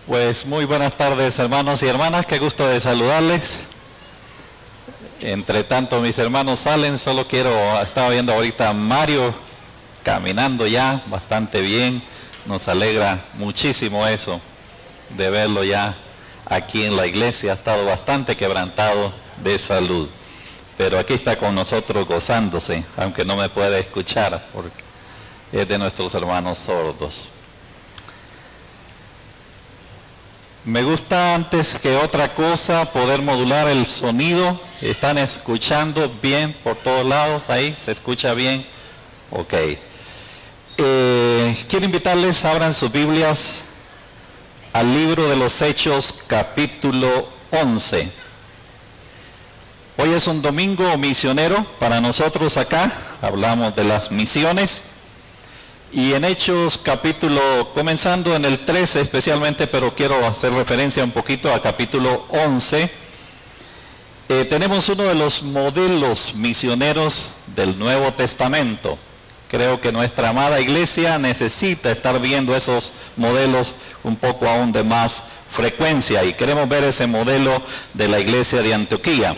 Pues muy buenas tardes, hermanos y hermanas, qué gusto de saludarles. Entre tanto mis hermanos salen, estaba viendo ahorita a Mario caminando ya bastante bien. Nos alegra muchísimo eso, de verlo ya aquí en la iglesia. Ha estado bastante quebrantado de salud, pero aquí está con nosotros gozándose, aunque no me puede escuchar porque es de nuestros hermanos sordos. Me gusta antes que otra cosa poder modular el sonido. ¿Están escuchando bien por todos lados ahí? ¿Se escucha bien? Ok. Quiero invitarles, abran sus Biblias al libro de los Hechos, capítulo 11. Hoy es un domingo misionero para nosotros acá. Hablamos de las misiones. Y en Hechos capítulo, comenzando en el 13 especialmente, pero quiero hacer referencia un poquito a capítulo 11, tenemos uno de los modelos misioneros del Nuevo Testamento. Creo que nuestra amada iglesia necesita estar viendo esos modelos un poco aún de más frecuencia, y queremos ver ese modelo de la iglesia de Antioquía.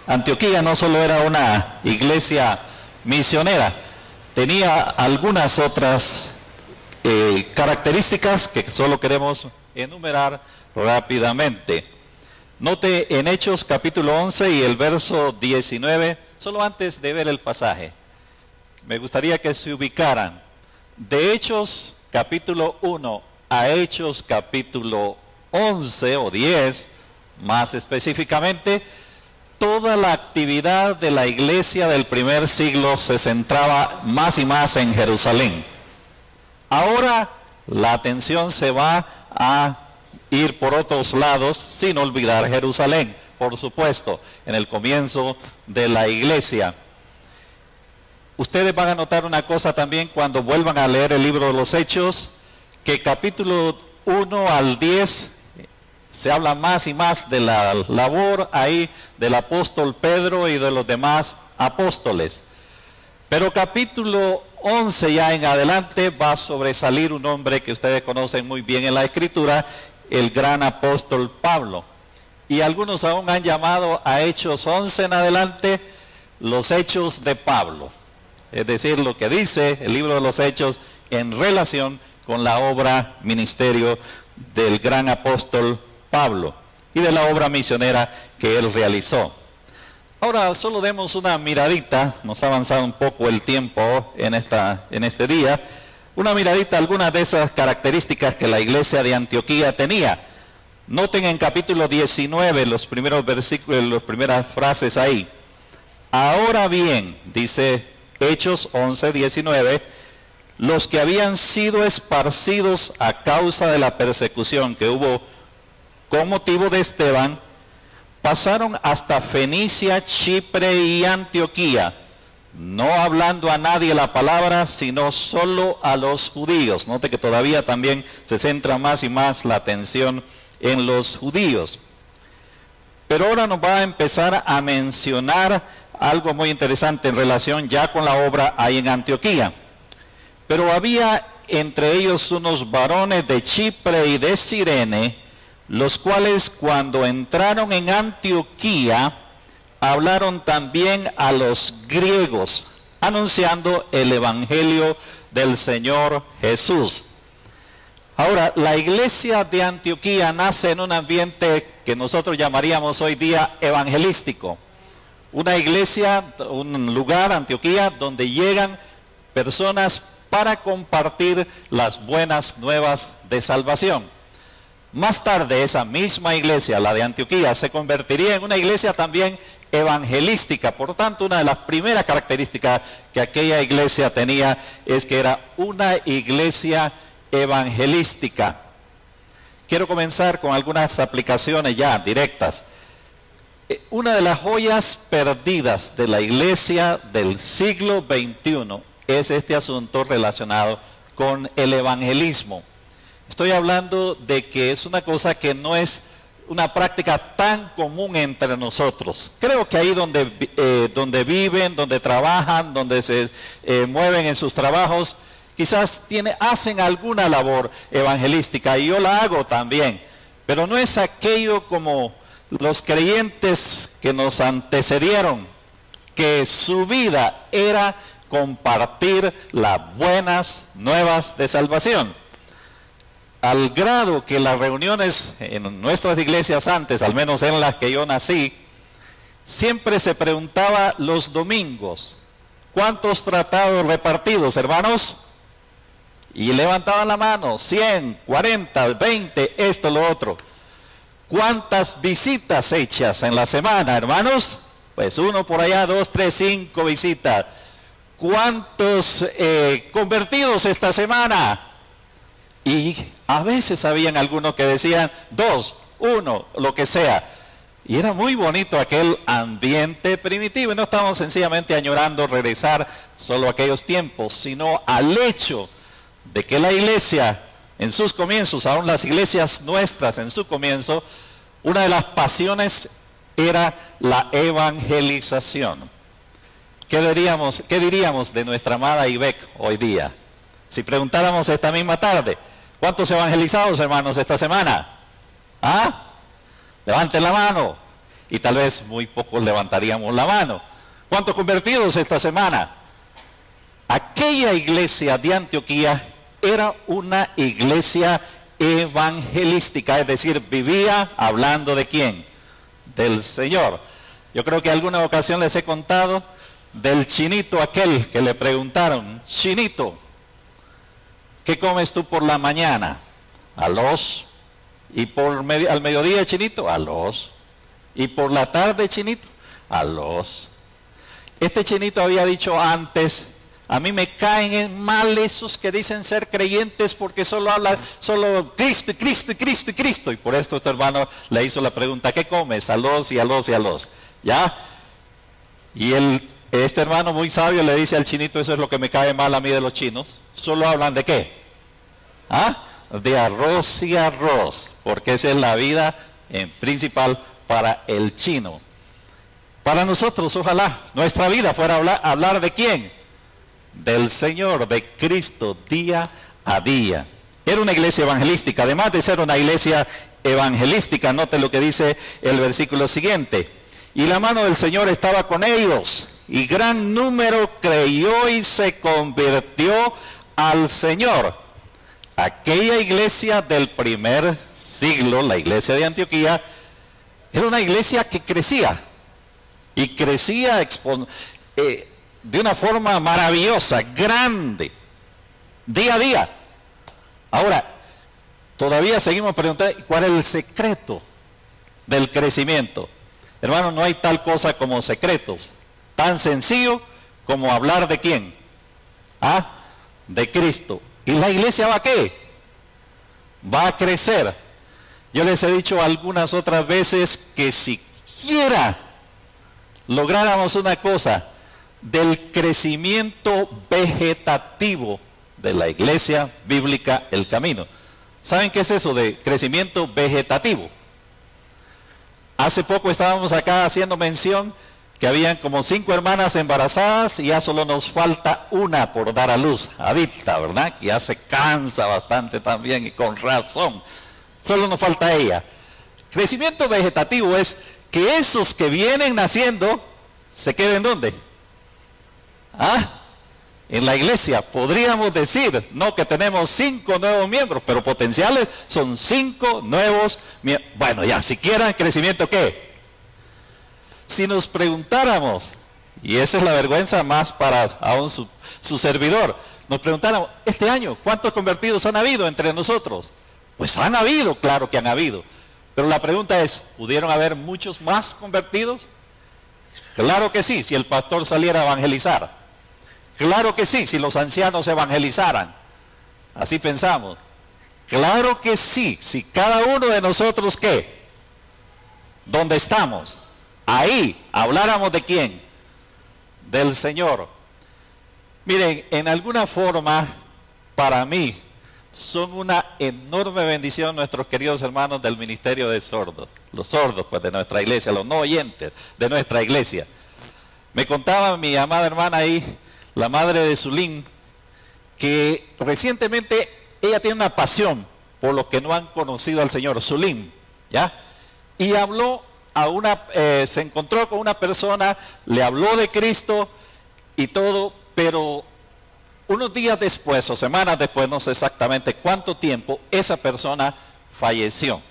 Antioquía no solo era una iglesia misionera, tenía algunas otras características que solo queremos enumerar rápidamente. Note en Hechos capítulo 11 y el verso 19, solo antes de ver el pasaje, me gustaría que se ubicaran. De Hechos capítulo 1 a Hechos capítulo 11 o 10, más específicamente, toda la actividad de la iglesia del primer siglo se centraba más y más en Jerusalén. Ahora la atención se va a ir por otros lados, sin olvidar Jerusalén, por supuesto, en el comienzo de la iglesia. Ustedes van a notar una cosa también cuando vuelvan a leer el libro de los Hechos, que capítulo 1 al 10 se habla más y más de la labor ahí del apóstol Pedro y de los demás apóstoles. Pero capítulo 11 ya en adelante va a sobresalir un hombre que ustedes conocen muy bien en la Escritura, el gran apóstol Pablo. Y algunos aún han llamado a Hechos 11 en adelante los Hechos de Pablo. Es decir, lo que dice el libro de los Hechos en relación con la obra ministerio del gran apóstol Pablo y de la obra misionera que él realizó. Ahora solo demos una miradita, nos ha avanzado un poco el tiempo en este día, una miradita a algunas de esas características que la iglesia de Antioquía tenía. Noten en capítulo 19 los primeros versículos, las primeras frases ahí. Ahora bien, dice Hechos 11, 19, los que habían sido esparcidos a causa de la persecución que hubo con motivo de Esteban, pasaron hasta Fenicia, Chipre y Antioquía, no hablando a nadie la palabra, sino solo a los judíos. Note que todavía también se centra más y más la atención en los judíos. Pero ahora nos va a empezar a mencionar algo muy interesante en relación ya con la obra ahí en Antioquía. Pero había entre ellos unos varones de Chipre y de Cirene, los cuales cuando entraron en Antioquía, hablaron también a los griegos, anunciando el evangelio del Señor Jesús. Ahora, la iglesia de Antioquía nace en un ambiente que nosotros llamaríamos hoy día evangelístico. Una iglesia, un lugar, Antioquía, donde llegan personas para compartir las buenas nuevas de salvación. Más tarde esa misma iglesia, la de Antioquía, se convertiría en una iglesia también evangelística. Por tanto, una de las primeras características que aquella iglesia tenía es que era una iglesia evangelística. Quiero comenzar con algunas aplicaciones ya directas. Una de las joyas perdidas de la iglesia del siglo XXI es este asunto relacionado con el evangelismo. Estoy hablando de que es una cosa que no es una práctica tan común entre nosotros. Creo que ahí donde viven, donde trabajan, donde se mueven en sus trabajos, quizás hacen alguna labor evangelística, y yo la hago también, pero no es aquello como los creyentes que nos antecedieron, que su vida era compartir las buenas nuevas de salvación. Al grado que las reuniones en nuestras iglesias antes, al menos en las que yo nací, siempre se preguntaba los domingos, ¿cuántos tratados repartidos, hermanos? Y levantaban la mano, 100, 40, 20, esto, lo otro. ¿Cuántas visitas hechas en la semana, hermanos? Pues uno por allá, 2, 3, 5 visitas. ¿Cuántos convertidos esta semana? Y a veces habían algunos que decían 2, 1, lo que sea. Y era muy bonito aquel ambiente primitivo. Y no estábamos sencillamente añorando regresar solo a aquellos tiempos, sino al hecho de que la iglesia en sus comienzos, aún las iglesias nuestras en su comienzo, una de las pasiones era la evangelización. ¿Qué diríamos de nuestra amada IBEC hoy día? Si preguntáramos esta misma tarde, ¿cuántos evangelizados, hermanos, esta semana? ¿Ah? Levanten la mano. Y tal vez muy pocos levantaríamos la mano. ¿Cuántos convertidos esta semana? Aquella iglesia de Antioquía era una iglesia evangelística, es decir, vivía hablando ¿de quién? Del Señor. Yo creo que alguna ocasión les he contado del chinito aquel que le preguntaron, chinito, ¿qué comes tú por la mañana? Arroz. ¿Y al mediodía, chinito? Arroz. ¿Y por la tarde, chinito? Arroz. Este chinito había dicho antes, a mí me caen mal esos que dicen ser creyentes porque solo hablan, solo Cristo, y Cristo, y Cristo, y Cristo. Y por esto este hermano le hizo la pregunta, ¿qué comes? Arroz y arroz y arroz. ¿Ya? Y este hermano muy sabio le dice al chinito, eso es lo que me cae mal a mí de los chinos. Solo hablan ¿de qué? ¿Ah? De arroz y arroz, porque esa es la vida principal para el chino. Para nosotros, ojalá, nuestra vida fuera hablar ¿de quién? Del Señor, de Cristo, día a día. Era una iglesia evangelística, además de ser una iglesia evangelística, note lo que dice el versículo siguiente. Y la mano del Señor estaba con ellos, y gran número creyó y se convirtió al Señor. Aquella iglesia del primer siglo, la iglesia de Antioquía, era una iglesia que crecía, y crecía de una forma maravillosa, grande, día a día. Ahora, todavía seguimos preguntando, ¿cuál es el secreto del crecimiento? Hermano, no hay tal cosa como secretos, tan sencillo como hablar ¿de quién? ¿Ah? De Cristo. ¿Y la iglesia va a qué? Va a crecer. Yo les he dicho algunas otras veces que siquiera lográramos una cosa, del crecimiento vegetativo de la iglesia bíblica El Camino. ¿Saben qué es eso de crecimiento vegetativo? Hace poco estábamos acá haciendo mención que habían como 5 hermanas embarazadas y ya solo nos falta una por dar a luz, Adicta, ¿verdad? Que ya se cansa bastante también y con razón. Solo nos falta ella. Crecimiento vegetativo es que esos que vienen naciendo se queden ¿dónde? ¿Ah? En la iglesia. Podríamos decir, no que tenemos 5 nuevos miembros, pero potenciales son 5 nuevos miembros. Bueno, ya, siquiera crecimiento ¿qué? Si nos preguntáramos, y esa es la vergüenza más para aún su servidor, nos preguntáramos, este año, ¿cuántos convertidos han habido entre nosotros? Pues han habido, claro que han habido. Pero la pregunta es, ¿pudieron haber muchos más convertidos? Claro que sí, si el pastor saliera a evangelizar. Claro que sí, si los ancianos evangelizaran. Así pensamos. Claro que sí, si cada uno de nosotros, ¿qué? ¿Dónde estamos? Ahí habláramos ¿de quién? Del Señor. Miren, en alguna forma, para mí, son una enorme bendición nuestros queridos hermanos del ministerio de sordos. Los sordos, pues, de nuestra iglesia, los no oyentes de nuestra iglesia. Me contaba mi amada hermana ahí, la madre de Zulín, que recientemente ella tiene una pasión por los que no han conocido al Señor, Sulim, ¿ya? Y habló se encontró con una persona, le habló de Cristo y todo, pero unos días después o semanas después, no sé exactamente cuánto tiempo, esa persona falleció.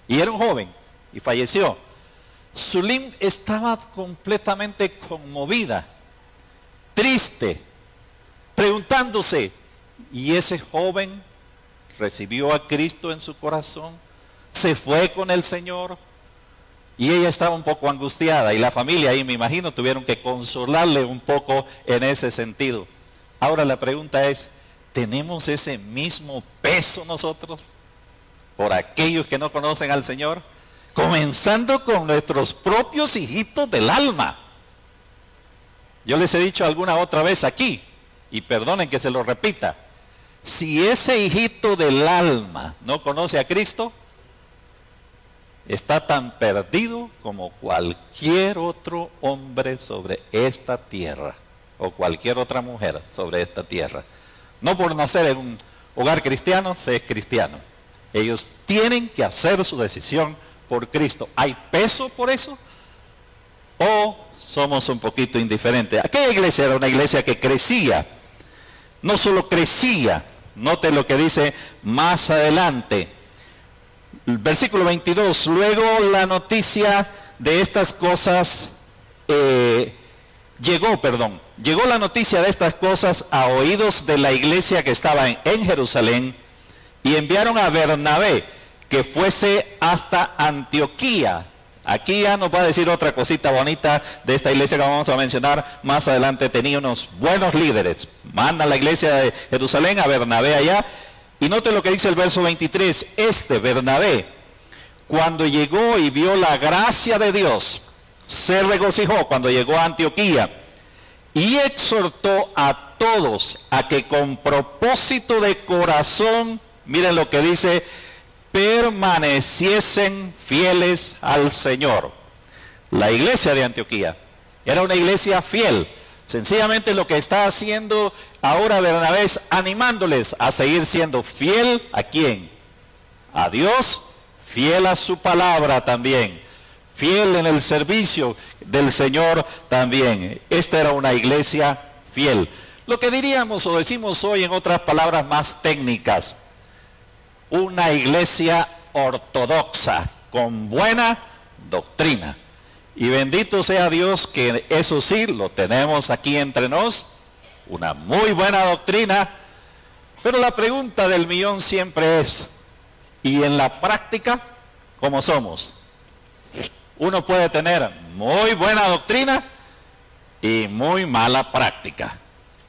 Y era un joven y falleció. Sulim estaba completamente conmovida, triste, preguntándose, ¿y ese joven recibió a Cristo en su corazón? ¿Se fue con el Señor? Y ella estaba un poco angustiada, y la familia ahí, me imagino, tuvieron que consolarle un poco en ese sentido. Ahora la pregunta es, ¿tenemos ese mismo peso nosotros por aquellos que no conocen al Señor? Comenzando con nuestros propios hijitos del alma. Yo les he dicho alguna otra vez aquí, y perdonen que se lo repita, si ese hijito del alma no conoce a Cristo, está tan perdido como cualquier otro hombre sobre esta tierra, o cualquier otra mujer sobre esta tierra. No por nacer en un hogar cristiano, se es cristiano. Ellos tienen que hacer su decisión por Cristo. ¿Hay peso por eso? ¿O somos un poquito indiferentes? Aquella iglesia era una iglesia que crecía. No solo crecía, note lo que dice más adelante. Versículo 22, luego la noticia de estas cosas, llegó la noticia de estas cosas a oídos de la iglesia que estaba en Jerusalén, y enviaron a Bernabé que fuese hasta Antioquía. Aquí ya nos va a decir otra cosita bonita de esta iglesia que vamos a mencionar más adelante. Tenía unos buenos líderes. Manda la iglesia de Jerusalén a Bernabé allá. Y note lo que dice el verso 23. Bernabé, cuando llegó y vio la gracia de Dios, se regocijó cuando llegó a Antioquía y exhortó a todos a que con propósito de corazón, miren lo que dice, permaneciesen fieles al Señor. La iglesia de Antioquía era una iglesia fiel. Sencillamente lo que está haciendo ahora Bernabé es animándoles a seguir siendo fiel ¿a quién? A Dios, fiel a su palabra también, fiel en el servicio del Señor también. Esta era una iglesia fiel. Lo que diríamos o decimos hoy en otras palabras más técnicas, una iglesia ortodoxa con buena doctrina. Y bendito sea Dios que eso sí lo tenemos aquí entre nos, una muy buena doctrina. Pero la pregunta del millón siempre es, ¿y en la práctica cómo somos? Uno puede tener muy buena doctrina y muy mala práctica.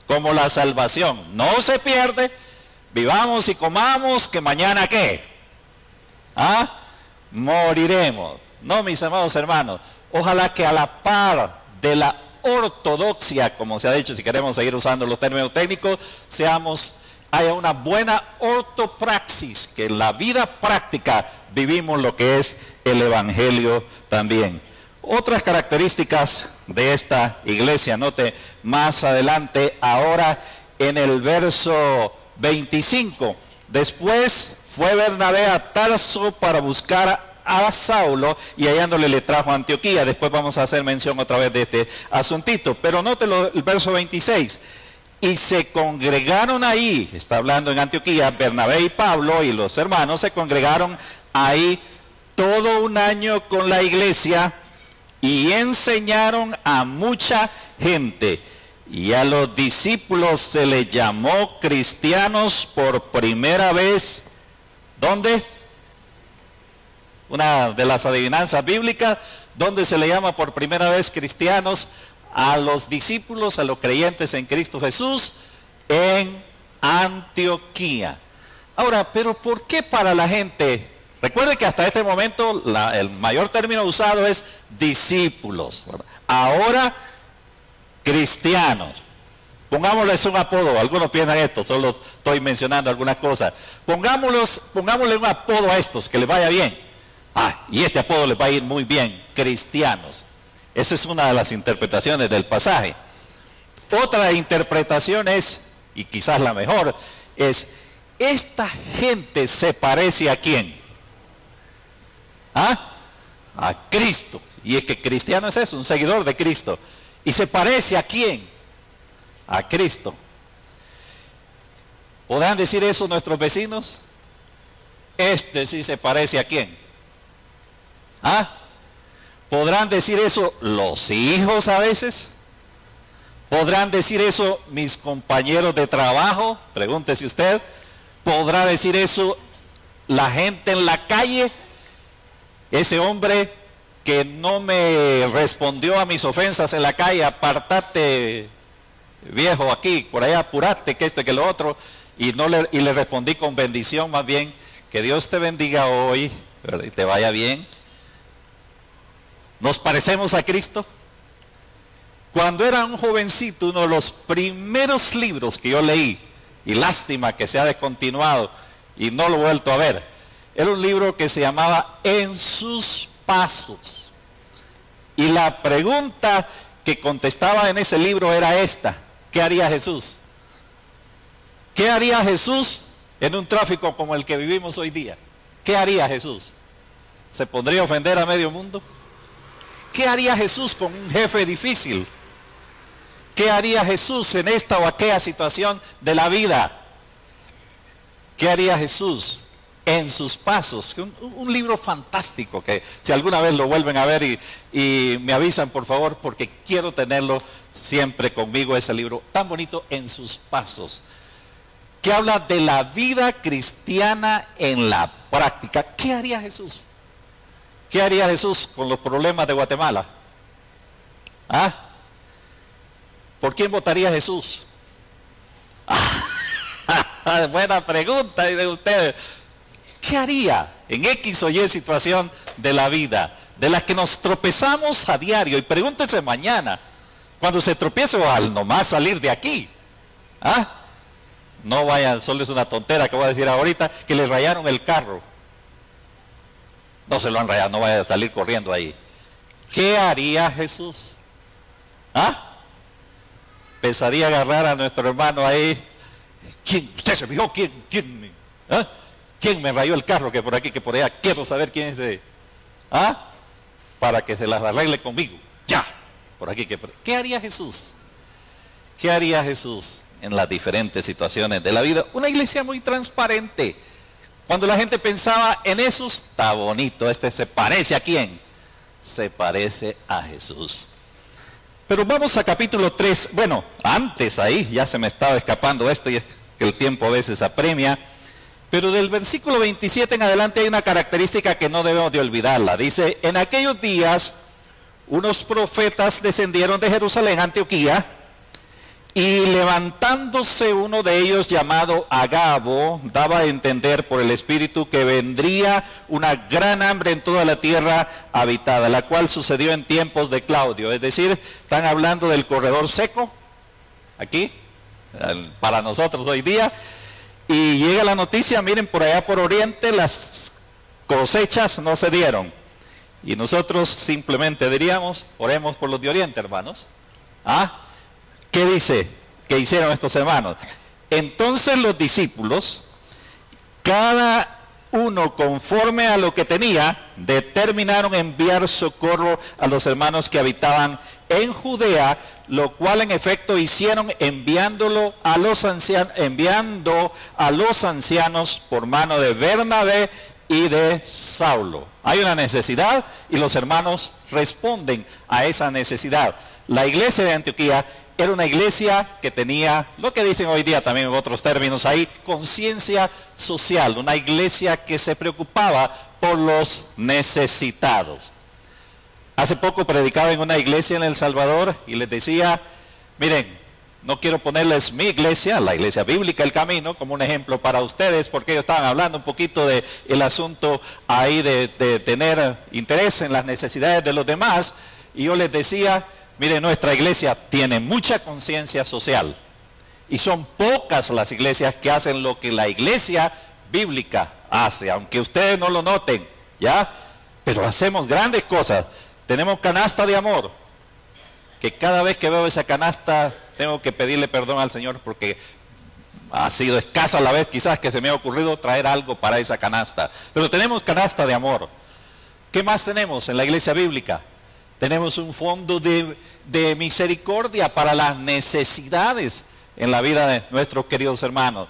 Como la salvación no se pierde, vivamos y comamos, que mañana ¿qué? Moriremos. No, mis amados hermanos. Ojalá que a la par de la ortodoxia, como se ha dicho, si queremos seguir usando los términos técnicos, haya una buena ortopraxis, que en la vida práctica vivimos lo que es el Evangelio también. Otras características de esta iglesia, note más adelante, ahora en el verso 25, después fue Bernabé a Tarso para buscar a Saulo, y hallándole le trajo a Antioquía. Después vamos a hacer mención otra vez de este asuntito, pero nótelo el verso 26, y se congregaron ahí, está hablando en Antioquía, Bernabé y Pablo y los hermanos se congregaron ahí todo un año con la iglesia y enseñaron a mucha gente, y a los discípulos se les llamó cristianos por primera vez. ¿Dónde? Una de las adivinanzas bíblicas, donde se le llama por primera vez cristianos a los discípulos, a los creyentes en Cristo Jesús, en Antioquía. Ahora, pero ¿por qué para la gente? Recuerde que hasta este momento el mayor término usado es discípulos. Ahora, cristianos. Pongámosles un apodo, algunos piensan esto, solo estoy mencionando algunas cosas. Pongámosle un apodo a estos, que les vaya bien. Y este apodo les va a ir muy bien, cristianos. Esa es una de las interpretaciones del pasaje. Otra interpretación es y quizás la mejor, es: ¿esta gente se parece a quién? ¿Ah? A Cristo. Y es que cristiano es eso, un seguidor de Cristo. ¿Y se parece a quién? A Cristo. ¿Podrán decir eso nuestros vecinos? Este sí se parece a quién. ¿Ah? ¿Podrán decir eso los hijos a veces? ¿Podrán decir eso mis compañeros de trabajo? Pregúntese usted. ¿Podrá decir eso la gente en la calle? Ese hombre que no me respondió a mis ofensas en la calle: apártate, viejo, aquí, por allá, apúrate, que esto y que lo otro. Y le respondí con bendición, más bien: que Dios te bendiga hoy, ¿verdad? Y te vaya bien. ¿Nos parecemos a Cristo? Cuando era un jovencito, uno de los primeros libros que yo leí, y lástima que se ha descontinuado y no lo he vuelto a ver, era un libro que se llamaba En sus pasos. Y la pregunta que contestaba en ese libro era esta: ¿qué haría Jesús? ¿Qué haría Jesús en un tráfico como el que vivimos hoy día? ¿Qué haría Jesús? ¿Se pondría a ofender a medio mundo? ¿Qué haría Jesús con un jefe difícil? ¿Qué haría Jesús en esta o aquella situación de la vida? ¿Qué haría Jesús en sus pasos? Un libro fantástico que si alguna vez lo vuelven a ver y me avisan por favor, porque quiero tenerlo siempre conmigo, ese libro tan bonito, En sus pasos, que habla de la vida cristiana en la práctica. ¿Qué haría Jesús? ¿Qué haría Jesús con los problemas de Guatemala? ¿Ah? ¿Por quién votaría Jesús? Buena pregunta de ustedes. ¿Qué haría en X o Y situación de la vida, de las que nos tropezamos a diario? Y pregúntese mañana, cuando se tropiece o al nomás salir de aquí. ¿Ah? No vayan, solo es una tontera que voy a decir ahorita, que le rayaron el carro. No se lo han rayado, no vaya a salir corriendo ahí. ¿Qué haría Jesús? ¿Ah? Pensaría agarrar a nuestro hermano ahí. ¿Quién? ¿Usted se fijó? ¿Quién? ¿Ah? ¿Quién me rayó el carro? Que por aquí, que por allá. Quiero saber quién es ese. ¿Ah? Para que se las arregle conmigo. Ya. Por aquí, que por... ¿Qué haría Jesús? ¿Qué haría Jesús en las diferentes situaciones de la vida? Una iglesia muy transparente. Cuando la gente pensaba en eso, está bonito, este se parece a quién, se parece a Jesús. Pero vamos a capítulo 3, bueno, antes ahí, ya se me estaba escapando esto y es que el tiempo a veces apremia, pero del versículo 27 en adelante hay una característica que no debemos de olvidarla. Dice: en aquellos días unos profetas descendieron de Jerusalén a Antioquía, y levantándose uno de ellos llamado Agabo, daba a entender por el Espíritu que vendría una gran hambre en toda la tierra habitada, la cual sucedió en tiempos de Claudio. Es decir, están hablando del corredor seco, aquí, para nosotros hoy día, y llega la noticia: miren, por allá por Oriente las cosechas no se dieron. Y nosotros simplemente diríamos: oremos por los de Oriente, hermanos. ¿Ah? ¿Qué dice? ¿Qué hicieron estos hermanos? Entonces los discípulos, cada uno conforme a lo que tenía, determinaron enviar socorro a los hermanos que habitaban en Judea, lo cual en efecto hicieron, enviando a los ancianos por mano de Bernabé y de Saulo. Hay una necesidad y los hermanos responden a esa necesidad. La iglesia de Antioquía era una iglesia que tenía, lo que dicen hoy día también en otros términos ahí, conciencia social, una iglesia que se preocupaba por los necesitados. Hace poco predicaba en una iglesia en El Salvador y les decía: miren, no quiero ponerles mi iglesia, la iglesia bíblica El Camino, como un ejemplo para ustedes, porque ellos estaban hablando un poquito del asunto ahí de tener interés en las necesidades de los demás, y yo les decía: miren, nuestra iglesia tiene mucha conciencia social y son pocas las iglesias que hacen lo que la iglesia bíblica hace, aunque ustedes no lo noten, ¿ya? Pero hacemos grandes cosas. Tenemos canasta de amor, que cada vez que veo esa canasta tengo que pedirle perdón al Señor porque ha sido escasa la vez quizás que se me ha ocurrido traer algo para esa canasta. Pero tenemos canasta de amor. ¿Qué más tenemos en la iglesia bíblica? Tenemos un fondo de misericordia para las necesidades en la vida de nuestros queridos hermanos.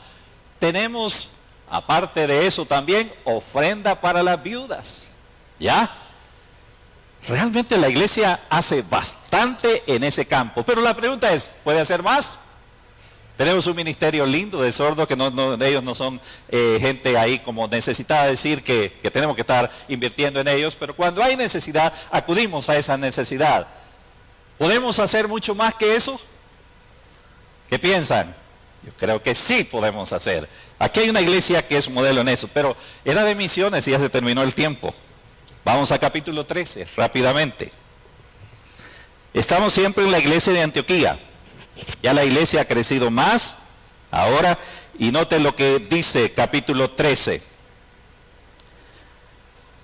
Tenemos, aparte de eso también, ofrenda para las viudas. ¿Ya? Realmente la iglesia hace bastante en ese campo. Pero la pregunta es, ¿puede hacer más? Tenemos un ministerio lindo de sordos, que ellos no son gente ahí como necesitada, decir que tenemos que estar invirtiendo en ellos, pero cuando hay necesidad, acudimos a esa necesidad. ¿Podemos hacer mucho más que eso? ¿Qué piensan? Yo creo que sí podemos hacer. Aquí hay una iglesia que es modelo en eso, pero era de misiones y ya se terminó el tiempo. Vamos a capítulo 13, rápidamente. Estamos siempre en la iglesia de Antioquía. Ya la iglesia ha crecido más ahora, y noten lo que dice capítulo 13.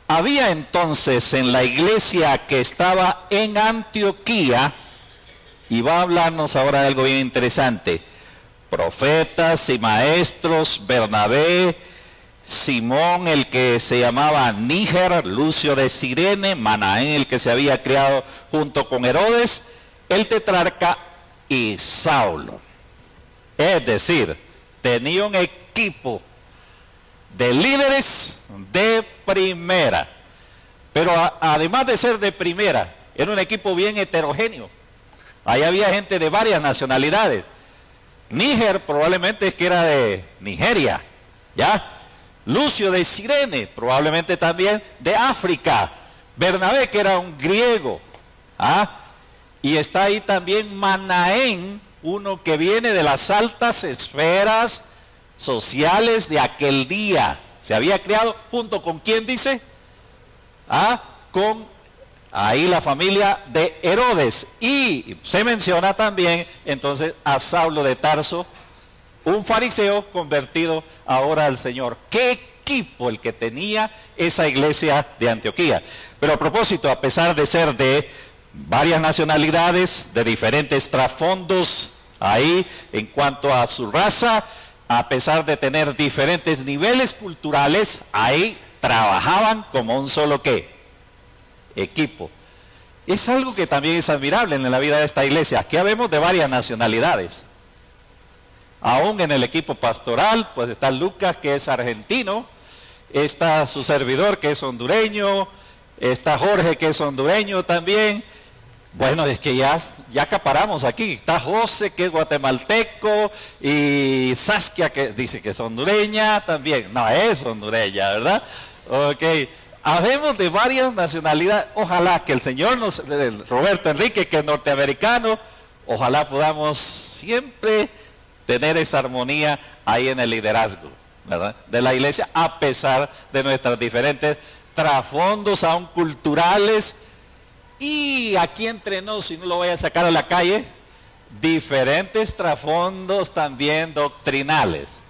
Había entonces en la iglesia que estaba en Antioquía, y va a hablarnos ahora de algo bien interesante, profetas y maestros, Bernabé, Simón el que se llamaba Níger, Lucio de Cirene, Manaén el que se había criado junto con Herodes, el tetrarca, y Saulo. Es decir, tenía un equipo de líderes de primera, pero además de ser de primera, era un equipo bien heterogéneo. Ahí había gente de varias nacionalidades. Níger probablemente es que era de Nigeria, ¿ya? Lucio de Cirene, probablemente también de África. Bernabé, que era un griego, ¿ah? Y está ahí también Manaén, uno que viene de las altas esferas sociales de aquel día. Se había criado junto con ¿quién dice? Con ahí la familia de Herodes. Y se menciona también entonces a Saulo de Tarso, un fariseo convertido ahora al Señor. ¡Qué equipo el que tenía esa iglesia de Antioquía! Pero a propósito, a pesar de ser de varias nacionalidades, de diferentes trasfondos ahí en cuanto a su raza, a pesar de tener diferentes niveles culturales, ahí trabajaban como un solo ¿qué? Equipo. Es algo que también es admirable en la vida de esta iglesia. Aquí habemos de varias nacionalidades. Aún en el equipo pastoral, pues está Lucas, que es argentino, está su servidor, que es hondureño, está Jorge, que es hondureño también. Bueno, es que ya acaparamos aquí. Está José, que es guatemalteco, y Saskia, que dice que es hondureña también. No, es hondureña, ¿verdad? Ok. Habemos de varias nacionalidades. Ojalá que el Señor Roberto Enrique, que es norteamericano, ojalá podamos siempre tener esa armonía ahí en el liderazgo, ¿verdad?, de la iglesia, a pesar de nuestras diferentes trasfondos, aún culturales, y aquí entre nos, si no lo voy a sacar a la calle, diferentes trasfondos también doctrinales.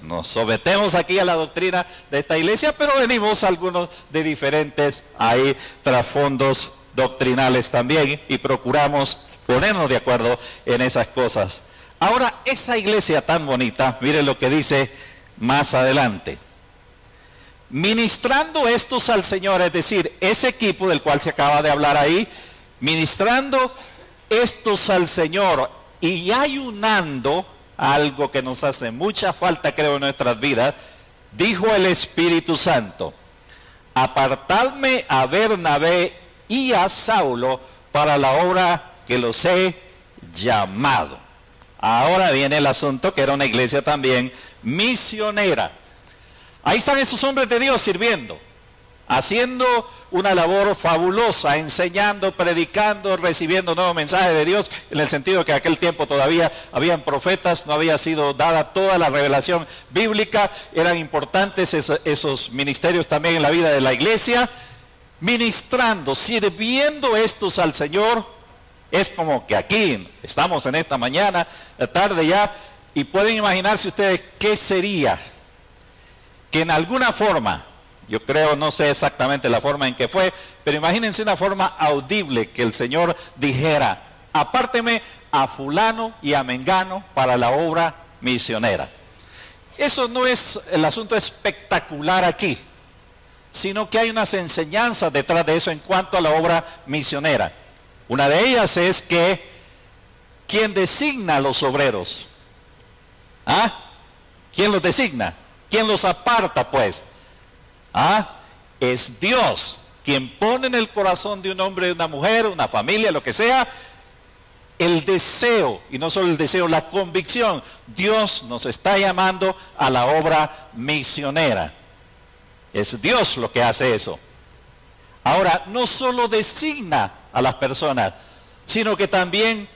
Nos sometemos aquí a la doctrina de esta iglesia, pero venimos algunos de diferentes ahí trasfondos doctrinales también, y procuramos ponernos de acuerdo en esas cosas. Ahora, esa iglesia tan bonita, miren lo que dice más adelante. Ministrando estos al Señor, es decir, ese equipo del cual se acaba de hablar ahí, ministrando estos al Señor y ayunando, algo que nos hace mucha falta, creo, en nuestras vidas, dijo el Espíritu Santo: apartadme a Bernabé y a Saulo para la obra que los he llamado. Ahora viene el asunto, que era una iglesia también misionera. Ahí están esos hombres de Dios sirviendo, haciendo una labor fabulosa, enseñando, predicando, recibiendo nuevos mensajes de Dios, en el sentido que en aquel tiempo todavía habían profetas, no había sido dada toda la revelación bíblica, eran importantes esos ministerios también en la vida de la iglesia, ministrando, sirviendo estos al Señor. Es como que aquí estamos en esta mañana, la tarde ya, y pueden imaginarse ustedes qué sería que en alguna forma, yo creo, no sé exactamente la forma en que fue, pero imagínense una forma audible que el Señor dijera: apárteme a fulano y a mengano para la obra misionera. Eso no es el asunto espectacular aquí, sino que hay unas enseñanzas detrás de eso en cuanto a la obra misionera. Una de ellas es que ¿quién designa a los obreros? ¿Ah? ¿Quién los designa? ¿Quién los aparta, pues? ¿Ah? Es Dios quien pone en el corazón de un hombre, de una mujer, una familia, lo que sea, el deseo, y no solo el deseo, la convicción. Dios nos está llamando a la obra misionera. Es Dios lo que hace eso. Ahora, no solo designa a las personas, sino que también,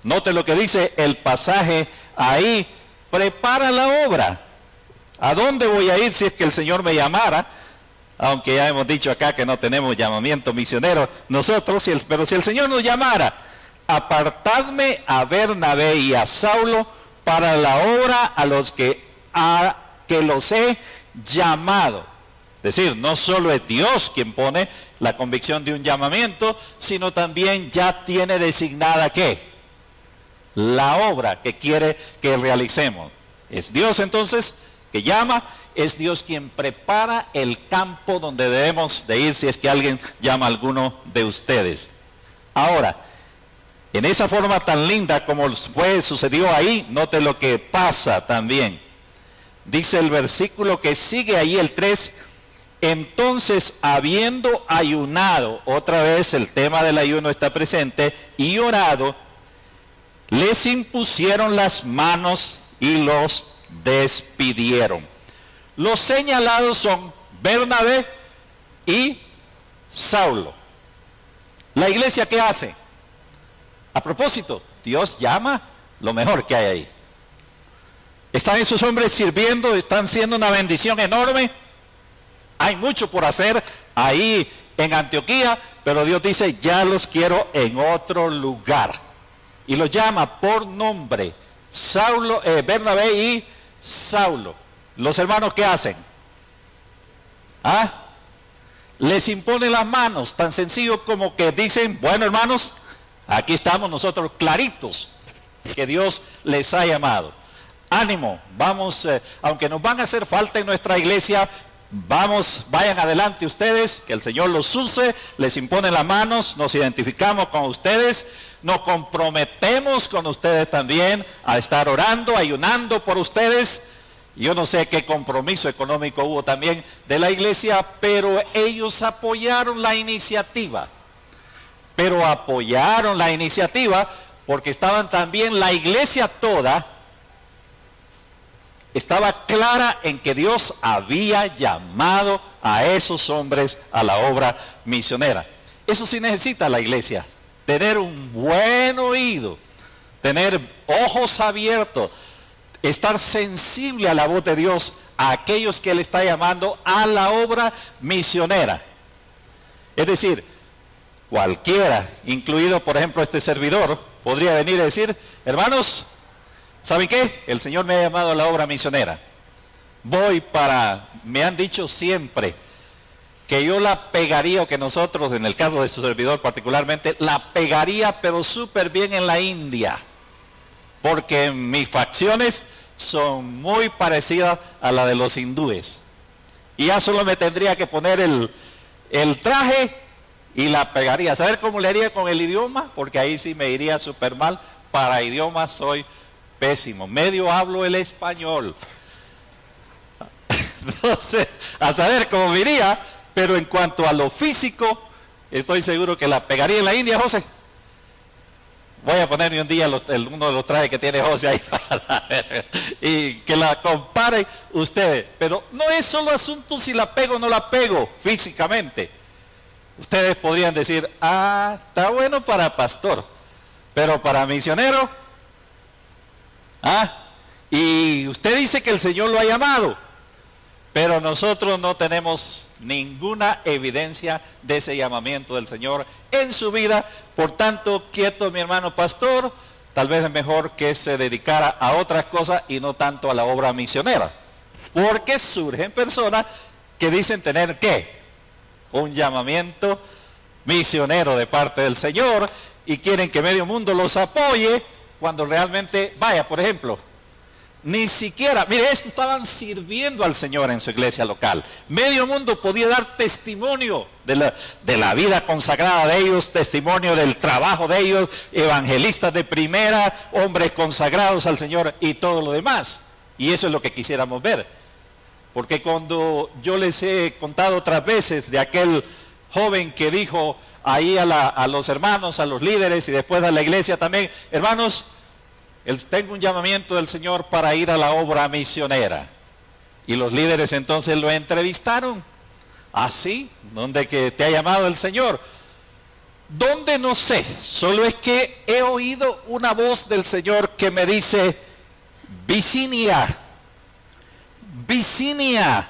note lo que dice el pasaje ahí, prepara la obra. ¿A dónde voy a ir si es que el Señor me llamara? Aunque ya hemos dicho acá que no tenemos llamamiento misionero nosotros, pero si el Señor nos llamara, apartadme a Bernabé y a Saulo para la obra a los que los he llamado. Es decir, no solo es Dios quien pone la convicción de un llamamiento, sino también ya tiene designada ¿qué? La obra que quiere que realicemos. Es Dios entonces que llama, es Dios quien prepara el campo donde debemos de ir si es que alguien llama a alguno de ustedes. Ahora, en esa forma tan linda como sucedió ahí, note lo que pasa también. Dice el versículo que sigue ahí, el 3, entonces habiendo ayunado, otra vez el tema del ayuno está presente, y orado, les impusieron las manos y los despidieron. Los señalados son Bernabé y Saulo. ¿La iglesia qué hace? A propósito, Dios llama lo mejor que hay ahí. Están esos hombres sirviendo, están siendo una bendición enorme. Hay mucho por hacer ahí en Antioquía, pero Dios dice, ya los quiero en otro lugar. Y los llama por nombre, Saulo, Bernabé y Saulo. Los hermanos, ¿qué hacen? ¿Ah? Les imponen las manos, tan sencillo como que dicen, bueno hermanos, aquí estamos nosotros claritos, que Dios les ha llamado. Ánimo, vamos, aunque nos van a hacer falta en nuestra iglesia, vamos, vayan adelante ustedes, que el Señor los use, les impone las manos, nos identificamos con ustedes, nos comprometemos con ustedes también a estar orando, ayunando por ustedes. Yo no sé qué compromiso económico hubo también de la iglesia, pero ellos apoyaron la iniciativa. Pero apoyaron la iniciativa porque estaban también, la iglesia toda estaba clara en que Dios había llamado a esos hombres a la obra misionera. Eso sí necesita la iglesia, tener un buen oído, tener ojos abiertos, estar sensible a la voz de Dios, a aquellos que Él está llamando a la obra misionera. Es decir, cualquiera, incluido por ejemplo este servidor, podría venir a decir, hermanos, ¿saben qué? El Señor me ha llamado a la obra misionera. Me han dicho siempre que yo la pegaría, o que nosotros, en el caso de su servidor particularmente, la pegaría pero súper bien en la India. Porque mis facciones son muy parecidas a la de los hindúes. Y ya solo me tendría que poner el traje y la pegaría. ¿Saber cómo le haría con el idioma? Porque ahí sí me iría súper mal. Para idiomas soy pésimo. Medio hablo el español. No sé, a saber cómo me iría, pero en cuanto a lo físico, estoy seguro que la pegaría en la India, José. Voy a ponerme un día uno de los trajes que tiene José ahí para ver, y que la comparen ustedes. Pero no es solo asunto si la pego o no la pego físicamente. Ustedes podrían decir, está bueno para pastor, pero para misionero, y usted dice que el Señor lo ha llamado, pero nosotros no tenemos ninguna evidencia de ese llamamiento del Señor en su vida. Por tanto, quieto mi hermano pastor, tal vez es mejor que se dedicara a otras cosas y no tanto a la obra misionera. Porque surgen personas que dicen tener ¿qué? Un llamamiento misionero de parte del Señor y quieren que medio mundo los apoye cuando realmente, vaya, por ejemplo, Ni siquiera, mire, estos estaban sirviendo al Señor en su iglesia local. Medio mundo podía dar testimonio de la vida consagrada de ellos, testimonio del trabajo de ellos, evangelistas de primera, hombres consagrados al Señor y todo lo demás. Y eso es lo que quisiéramos ver. Porque cuando yo les he contado otras veces de aquel joven que dijo ahí a los hermanos, a los líderes y después a la iglesia también, hermanos, tengo un llamamiento del Señor para ir a la obra misionera. Y los líderes entonces lo entrevistaron. ¿Así? ¿Dónde que te ha llamado el Señor? ¿Dónde? No sé. Solo es que he oído una voz del Señor que me dice, Bicinia. Bicinia.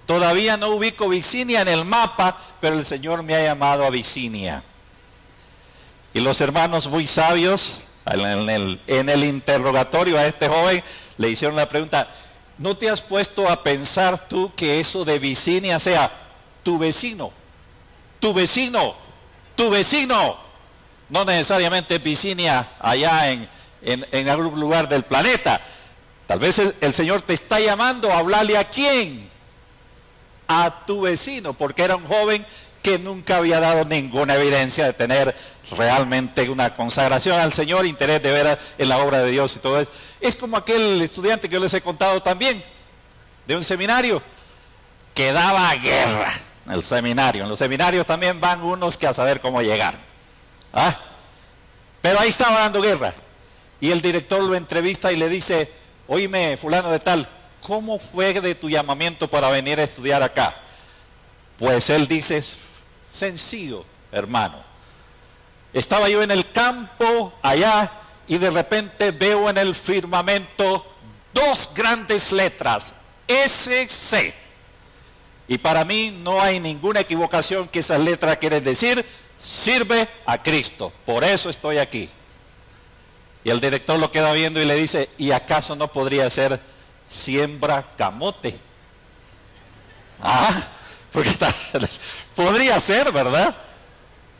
Todavía no ubico Bicinia en el mapa, pero el Señor me ha llamado a Bicinia. Y los hermanos muy sabios, en el interrogatorio a este joven, le hicieron la pregunta, ¿no te has puesto a pensar tú que eso de Bicinia sea tu vecino? Tu vecino, tu vecino. No necesariamente Bicinia allá en algún lugar del planeta. Tal vez el Señor te está llamando a hablarle a quién. A tu vecino, porque era un joven que nunca había dado ninguna evidencia de tener realmente una consagración al Señor, interés de ver en la obra de Dios y todo eso. Es como aquel estudiante que yo les he contado también, de un seminario, que daba guerra en el seminario. En los seminarios también van unos que a saber cómo llegar. ¿Ah? Pero ahí estaba dando guerra. Y el director lo entrevista y le dice, oíme, fulano de tal, ¿cómo fue de tu llamamiento para venir a estudiar acá? Pues él dice, sencillo, hermano. Estaba yo en el campo allá y de repente veo en el firmamento dos grandes letras, SC. Y para mí no hay ninguna equivocación que esas letras quieren decir, sirve a Cristo. Por eso estoy aquí. Y el director lo queda viendo y le dice, ¿y acaso no podría ser siembra camote? Ah, porque podría ser, ¿verdad?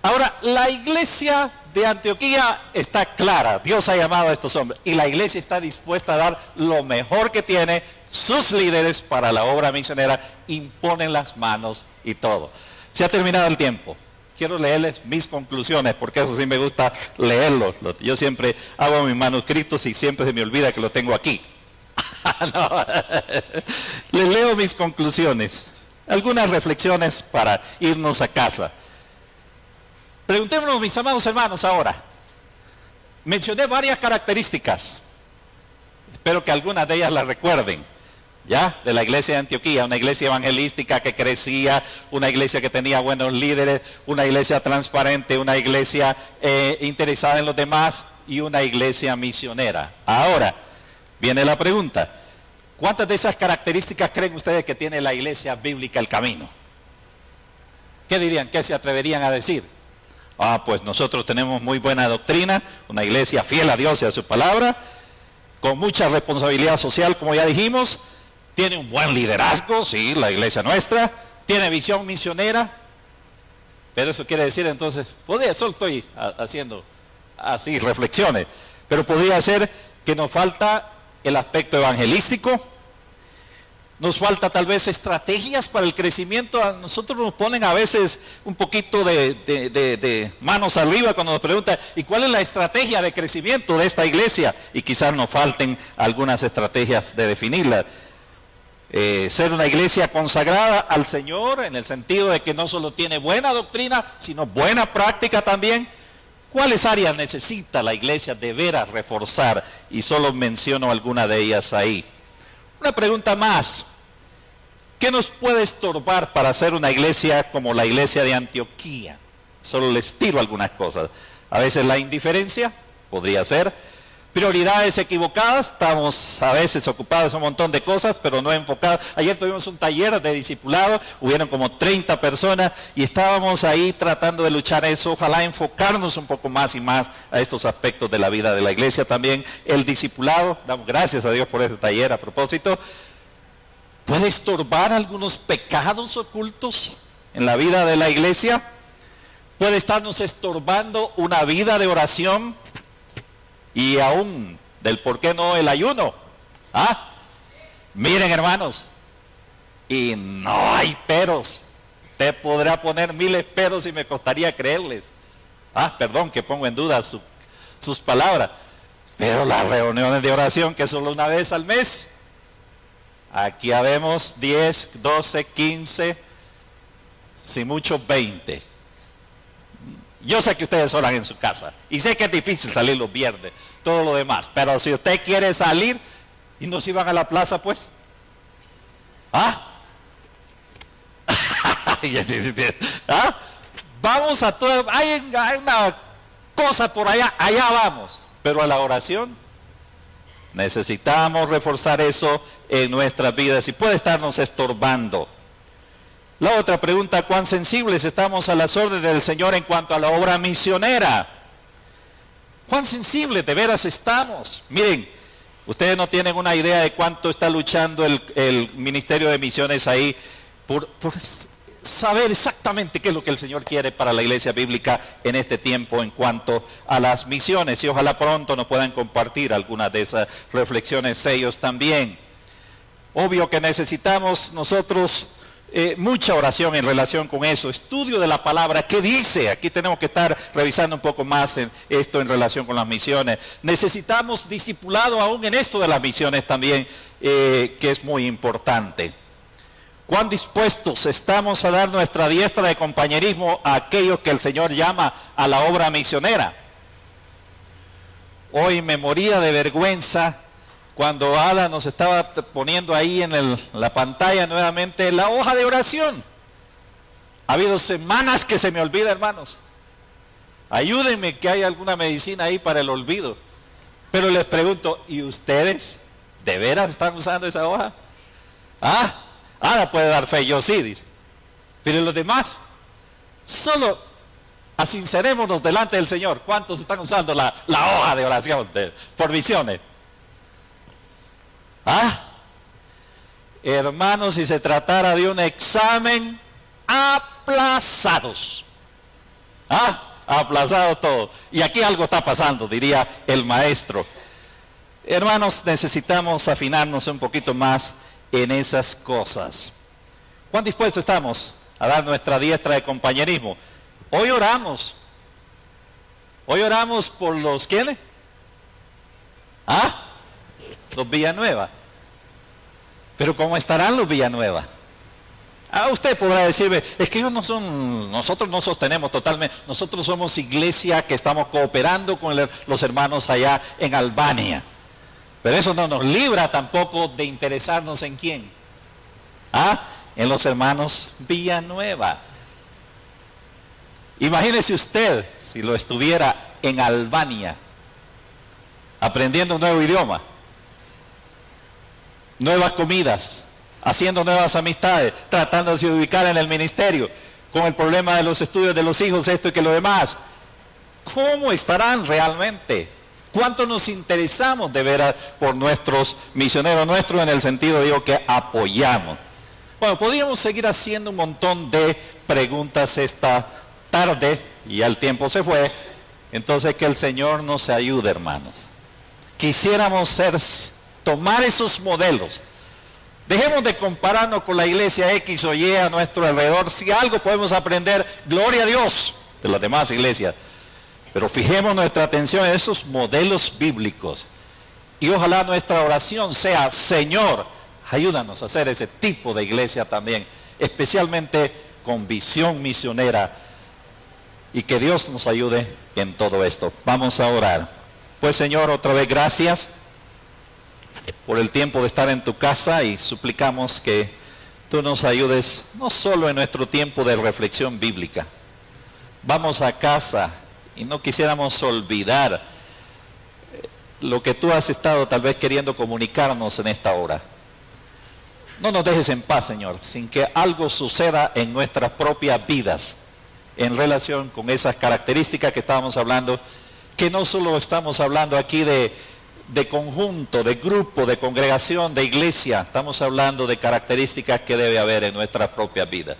Ahora, la iglesia de Antioquía está clara. Dios ha llamado a estos hombres. Y la iglesia está dispuesta a dar lo mejor que tiene. Sus líderes para la obra misionera imponen las manos y todo. Se ha terminado el tiempo. Quiero leerles mis conclusiones, porque eso sí me gusta leerlo. Yo siempre hago mis manuscritos y siempre se me olvida que lo tengo aquí. No. Les leo mis conclusiones. Algunas reflexiones para irnos a casa. Preguntémonos, mis amados hermanos, ahora. Mencioné varias características. Espero que algunas de ellas las recuerden. ¿Ya? De la iglesia de Antioquía, una iglesia evangelística que crecía, una iglesia que tenía buenos líderes, una iglesia transparente, una iglesia interesada en los demás y una iglesia misionera. Ahora, viene la pregunta. ¿Cuántas de esas características creen ustedes que tiene la iglesia bíblica El Camino? ¿Qué dirían? ¿Qué se atreverían a decir? Ah, pues nosotros tenemos muy buena doctrina, una iglesia fiel a Dios y a su palabra, con mucha responsabilidad social, como ya dijimos, tiene un buen liderazgo, sí, la iglesia nuestra, tiene visión misionera, pero eso quiere decir entonces, solo estoy haciendo así reflexiones, pero podría ser que nos falta el aspecto evangelístico, nos falta tal vez estrategias para el crecimiento. A nosotros nos ponen a veces un poquito de manos arriba cuando nos preguntan, ¿y cuál es la estrategia de crecimiento de esta iglesia? Y quizás nos falten algunas estrategias de definirla. Ser una iglesia consagrada al Señor, en el sentido de que no solo tiene buena doctrina, sino buena práctica también. ¿Cuáles áreas necesita la iglesia de veras reforzar? Y solo menciono alguna de ellas ahí. Una pregunta más. ¿Qué nos puede estorbar para hacer una iglesia como la iglesia de Antioquía? Solo les tiro algunas cosas. A veces la indiferencia, podría ser. Prioridades equivocadas, estamos a veces ocupados en un montón de cosas, pero no enfocados. Ayer tuvimos un taller de discipulado, hubieron como 30 personas y estábamos ahí tratando de luchar eso. Ojalá enfocarnos un poco más y más a estos aspectos de la vida de la iglesia. También el discipulado, damos gracias a Dios por este taller a propósito. ¿Puede estorbar algunos pecados ocultos en la vida de la iglesia? ¿Puede estarnos estorbando una vida de oración? Y aún del por qué no el ayuno. ¿Ah? Miren, hermanos, y no hay peros. Usted podrá poner miles peros y me costaría creerles. Perdón que pongo en duda sus palabras. Pero las reuniones de oración, que solo una vez al mes, aquí habemos 10, 12, 15, si mucho 20. Yo sé que ustedes oran en su casa y sé que es difícil salir los viernes, todo lo demás, pero si usted quiere salir y nos iban a la plaza, pues, vamos a todo, hay una cosa por allá vamos, pero a la oración necesitamos reforzar eso en nuestras vidas y puede estarnos estorbando. La otra pregunta: ¿cuán sensibles estamos a las órdenes del Señor en cuanto a la obra misionera? ¿Cuán sensibles de veras estamos? Miren, ustedes no tienen una idea de cuánto está luchando el Ministerio de Misiones ahí por saber exactamente qué es lo que el Señor quiere para la iglesia bíblica en este tiempo en cuanto a las misiones, y ojalá pronto nos puedan compartir algunas de esas reflexiones ellos también. Obvio que necesitamos nosotros mucha oración en relación con eso, estudio de la palabra, ¿qué dice? Aquí tenemos que estar revisando un poco más en esto en relación con las misiones. Necesitamos discipulado aún en esto de las misiones también, que es muy importante. ¿Cuán dispuestos estamos a dar nuestra diestra de compañerismo a aquellos que el Señor llama a la obra misionera? Hoy me moría de vergüenza cuando Ada nos estaba poniendo ahí en la pantalla nuevamente la hoja de oración. Ha habido semanas que se me olvida, hermanos. Ayúdenme que hay alguna medicina ahí para el olvido. Pero les pregunto, ¿y ustedes de veras están usando esa hoja? Ada puede dar fe, yo sí, dice. Pero los demás, solo asincerémonos delante del Señor. ¿Cuántos están usando la hoja de oración por visiones? Hermanos, si se tratara de un examen, aplazados. Aplazados todos. Y aquí algo está pasando, diría el maestro. Hermanos, necesitamos afinarnos un poquito más en esas cosas. ¿Cuán dispuestos estamos a dar nuestra diestra de compañerismo? Hoy oramos por los ¿quiénes? Los Villanueva. Pero ¿cómo estarán los Villanueva? Usted podrá decirme, es que nosotros no sostenemos totalmente, nosotros somos iglesia que estamos cooperando con los hermanos allá en Albania. Pero eso no nos libra tampoco de interesarnos en quién. En los hermanos Villanueva. Imagínese usted si lo estuviera en Albania, aprendiendo un nuevo idioma, nuevas comidas, haciendo nuevas amistades, tratándose de ubicar en el ministerio, con el problema de los estudios de los hijos, esto y que lo demás. ¿Cómo estarán realmente? ¿Cuánto nos interesamos de veras por nuestros misioneros nuestros en el sentido, digo, que apoyamos? Bueno, podríamos seguir haciendo un montón de preguntas esta tarde y ya el tiempo se fue. Entonces que el Señor nos ayude, hermanos. Quisiéramos tomar esos modelos. Dejemos de compararnos con la iglesia X o Y a nuestro alrededor. Si algo podemos aprender, gloria a Dios, de las demás iglesias. Pero fijemos nuestra atención en esos modelos bíblicos. Y ojalá nuestra oración sea, Señor, ayúdanos a hacer ese tipo de iglesia también, especialmente con visión misionera. Y que Dios nos ayude en todo esto. Vamos a orar. Pues Señor, otra vez gracias por el tiempo de estar en tu casa y suplicamos que tú nos ayudes no solo en nuestro tiempo de reflexión bíblica. Vamos a casa y no quisiéramos olvidar lo que tú has estado tal vez queriendo comunicarnos en esta hora. No nos dejes en paz, Señor, sin que algo suceda en nuestras propias vidas en relación con esas características que estábamos hablando, que no solo estamos hablando aquí de conjunto, de grupo, de congregación, de iglesia, estamos hablando de características que debe haber en nuestra propia vida.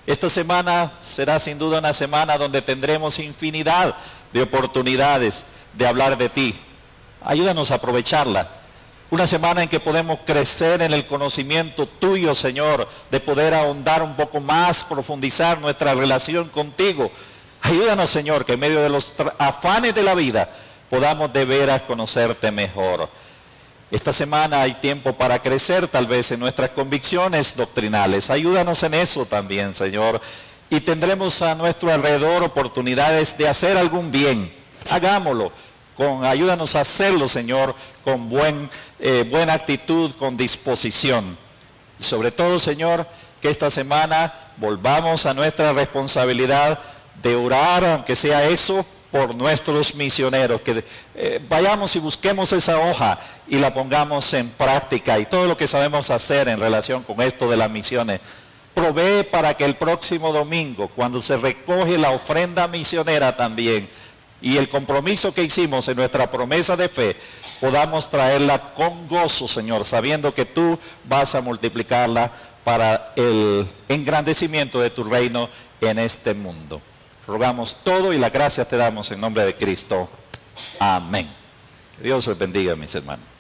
Esta semana será sin duda una semana donde tendremos infinidad de oportunidades de hablar de ti. Ayúdanos a aprovecharla. Una semana en que podemos crecer en el conocimiento tuyo, Señor, de poder ahondar un poco más, profundizar nuestra relación contigo. Ayúdanos, Señor, que en medio de los afanes de la vida podamos de veras conocerte mejor. Esta semana hay tiempo para crecer tal vez en nuestras convicciones doctrinales. Ayúdanos en eso también, Señor. Y tendremos a nuestro alrededor oportunidades de hacer algún bien. Hagámoslo. Ayúdanos a hacerlo, Señor, con buena actitud, con disposición. Y sobre todo, Señor, que esta semana volvamos a nuestra responsabilidad de orar, aunque sea eso, por nuestros misioneros, que vayamos y busquemos esa hoja y la pongamos en práctica, y todo lo que sabemos hacer en relación con esto de las misiones. Provee para que el próximo domingo, cuando se recoge la ofrenda misionera también, y el compromiso que hicimos en nuestra promesa de fe, podamos traerla con gozo, Señor, sabiendo que tú vas a multiplicarla para el engrandecimiento de tu reino en este mundo. Rogamos todo y las gracias te damos en nombre de Cristo. Amén. Que Dios los bendiga, mis hermanos.